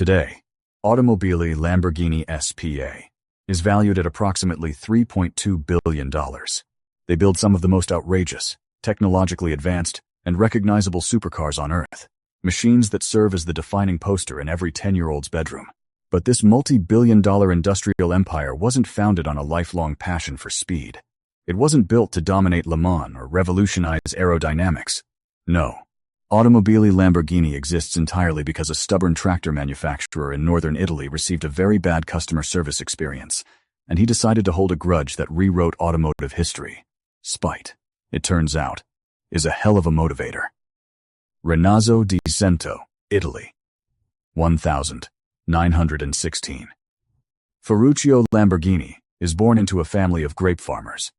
Today, Automobili Lamborghini SPA is valued at approximately $3.2 billion. They build some of the most outrageous, technologically advanced, and recognizable supercars on Earth, machines that serve as the defining poster in every 10-year-old's bedroom. But this multi-billion-dollar industrial empire wasn't founded on a lifelong passion for speed. It wasn't built to dominate Le Mans or revolutionize aerodynamics. No. Automobili Lamborghini exists entirely because a stubborn tractor manufacturer in northern Italy received a very bad customer service experience, and he decided to hold a grudge that rewrote automotive history. Spite, it turns out, is a hell of a motivator. Renazzo di Cento, Italy. 1916. Ferruccio Lamborghini is born into a family of grape farmers.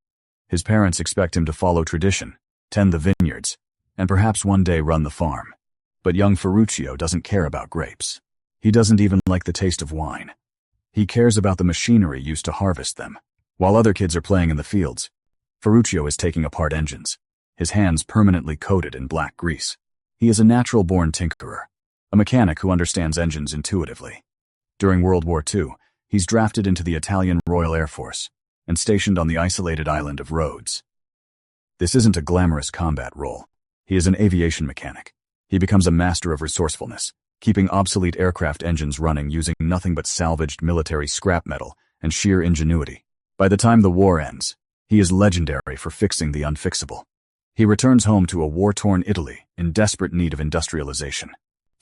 His parents expect him to follow tradition, tend the vineyards, and perhaps one day run the farm. But young Ferruccio doesn't care about grapes. He doesn't even like the taste of wine. He cares about the machinery used to harvest them. While other kids are playing in the fields, Ferruccio is taking apart engines, his hands permanently coated in black grease. He is a natural-born tinkerer, a mechanic who understands engines intuitively. During World War II, he's drafted into the Italian Royal Air Force and stationed on the isolated island of Rhodes. This isn't a glamorous combat role. He is an aviation mechanic. He becomes a master of resourcefulness, keeping obsolete aircraft engines running using nothing but salvaged military scrap metal and sheer ingenuity. By the time the war ends, he is legendary for fixing the unfixable. He returns home to a war-torn Italy in desperate need of industrialization.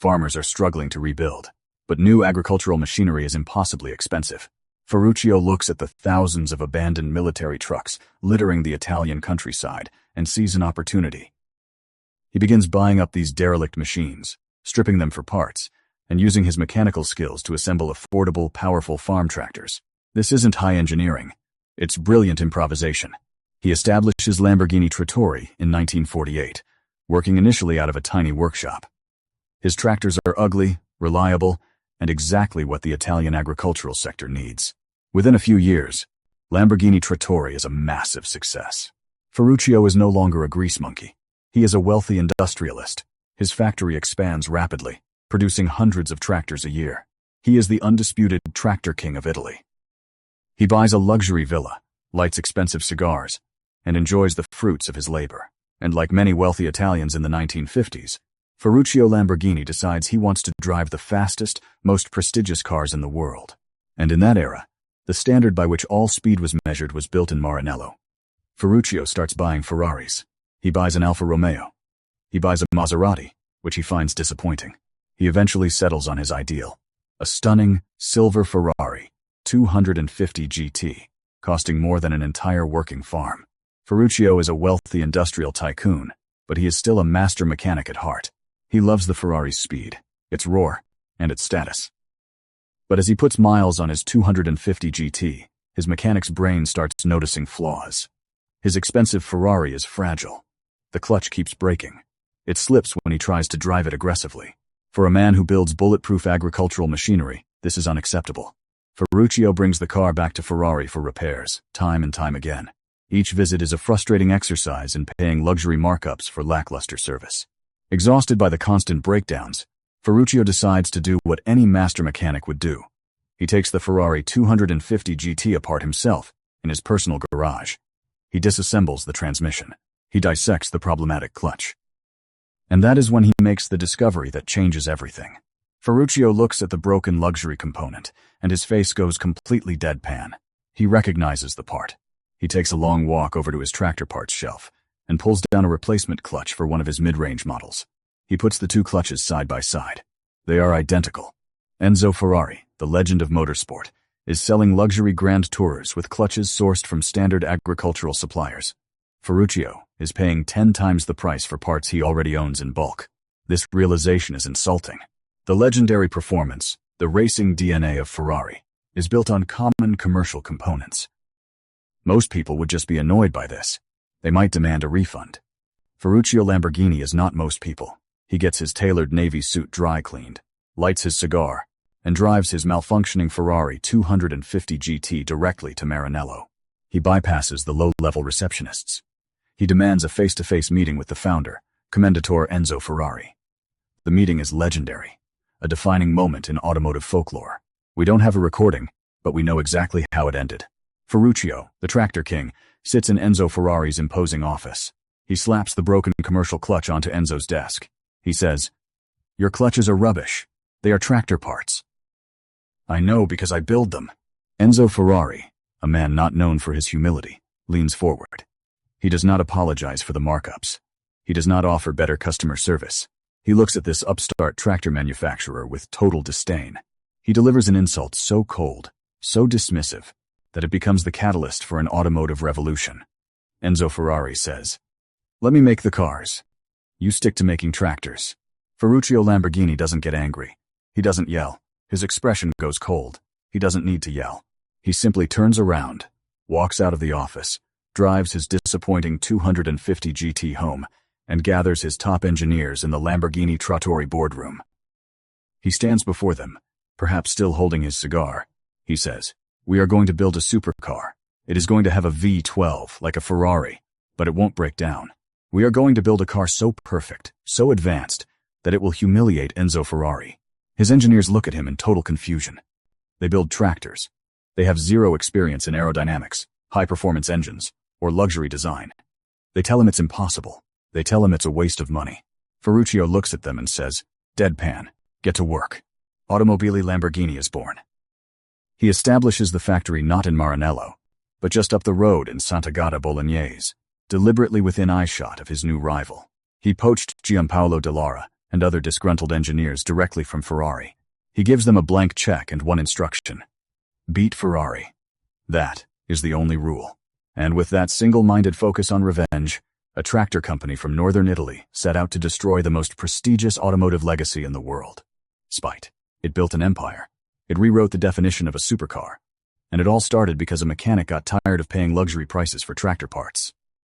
Farmers are struggling to rebuild, but new agricultural machinery is impossibly expensive. Ferruccio looks at the thousands of abandoned military trucks littering the Italian countryside and sees an opportunity. He begins buying up these derelict machines, stripping them for parts, and using his mechanical skills to assemble affordable, powerful farm tractors. This isn't high engineering. It's brilliant improvisation. He establishes Lamborghini Trattori in 1948, working initially out of a tiny workshop. His tractors are ugly, reliable, and exactly what the Italian agricultural sector needs. Within a few years, Lamborghini Trattori is a massive success. Ferruccio is no longer a grease monkey. He is a wealthy industrialist. His factory expands rapidly, producing hundreds of tractors a year. He is the undisputed tractor king of Italy. He buys a luxury villa, lights expensive cigars, and enjoys the fruits of his labor. And like many wealthy Italians in the 1950s, Ferruccio Lamborghini decides he wants to drive the fastest, most prestigious cars in the world. And in that era, the standard by which all speed was measured was built in Maranello. Ferruccio starts buying Ferraris. He buys an Alfa Romeo. He buys a Maserati, which he finds disappointing. He eventually settles on his ideal, a stunning silver Ferrari 250 GT, costing more than an entire working farm. Ferruccio is a wealthy industrial tycoon, but he is still a master mechanic at heart. He loves the Ferrari's speed, its roar, and its status. But as he puts miles on his 250 GT, his mechanic's brain starts noticing flaws. His expensive Ferrari is fragile. The clutch keeps breaking. It slips when he tries to drive it aggressively. For a man who builds bulletproof agricultural machinery, this is unacceptable. Ferruccio brings the car back to Ferrari for repairs, time and time again. Each visit is a frustrating exercise in paying luxury markups for lackluster service. Exhausted by the constant breakdowns, Ferruccio decides to do what any master mechanic would do. He takes the Ferrari 250 GT apart himself in his personal garage. He disassembles the transmission. He dissects the problematic clutch. And that is when he makes the discovery that changes everything. Ferruccio looks at the broken luxury component, and his face goes completely deadpan. He recognizes the part. He takes a long walk over to his tractor parts shelf and pulls down a replacement clutch for one of his mid-range models. He puts the two clutches side by side. They are identical. Enzo Ferrari, the legend of motorsport, is selling luxury grand tourers with clutches sourced from standard agricultural suppliers. Ferruccio is paying 10 times the price for parts he already owns in bulk. This realization is insulting. The legendary performance, the racing DNA of Ferrari, is built on common commercial components. Most people would just be annoyed by this. They might demand a refund. Ferruccio Lamborghini is not most people. He gets his tailored navy suit dry cleaned, lights his cigar, and drives his malfunctioning Ferrari 250 GT directly to Maranello. He bypasses the low-level receptionists. He demands a face-to-face meeting with the founder, Commendatore Enzo Ferrari. The meeting is legendary. a defining moment in automotive folklore. We don't have a recording, but we know exactly how it ended. Ferruccio, the tractor king, sits in Enzo Ferrari's imposing office. He slaps the broken commercial clutch onto Enzo's desk. He says, "Your clutches are rubbish. They are tractor parts." "I know because I build them." Enzo Ferrari, a man not known for his humility, leans forward. He does not apologize for the markups. He does not offer better customer service. He looks at this upstart tractor manufacturer with total disdain. He delivers an insult so cold, so dismissive, that it becomes the catalyst for an automotive revolution. Enzo Ferrari says, "Let me make the cars. You stick to making tractors." Ferruccio Lamborghini doesn't get angry. He doesn't yell. His expression goes cold. He doesn't need to yell. He simply turns around, walks out of the office, drives his disappointing 250 GT home, and gathers his top engineers in the Lamborghini Trattori boardroom. He stands before them, perhaps still holding his cigar. He says, "We are going to build a supercar. It is going to have a V12 like a Ferrari, but it won't break down. We are going to build a car so perfect, so advanced, that it will humiliate Enzo Ferrari." His engineers look at him in total confusion. They build tractors. They have zero experience in aerodynamics, high-performance engines, or luxury design. They tell him it's impossible. They tell him it's a waste of money. Ferruccio looks at them and says, "Deadpan, get to work." Automobili Lamborghini is born. He establishes the factory not in Maranello, but just up the road in Sant'Agata Bolognese, deliberately within eyeshot of his new rival. He poached Giampaolo Dallara and other disgruntled engineers directly from Ferrari. He gives them a blank check and one instruction: beat Ferrari. That is the only rule. And with that single-minded focus on revenge, a tractor company from northern Italy set out to destroy the most prestigious automotive legacy in the world. Spite. It built an empire. It rewrote the definition of a supercar. And it all started because a mechanic got tired of paying luxury prices for tractor parts.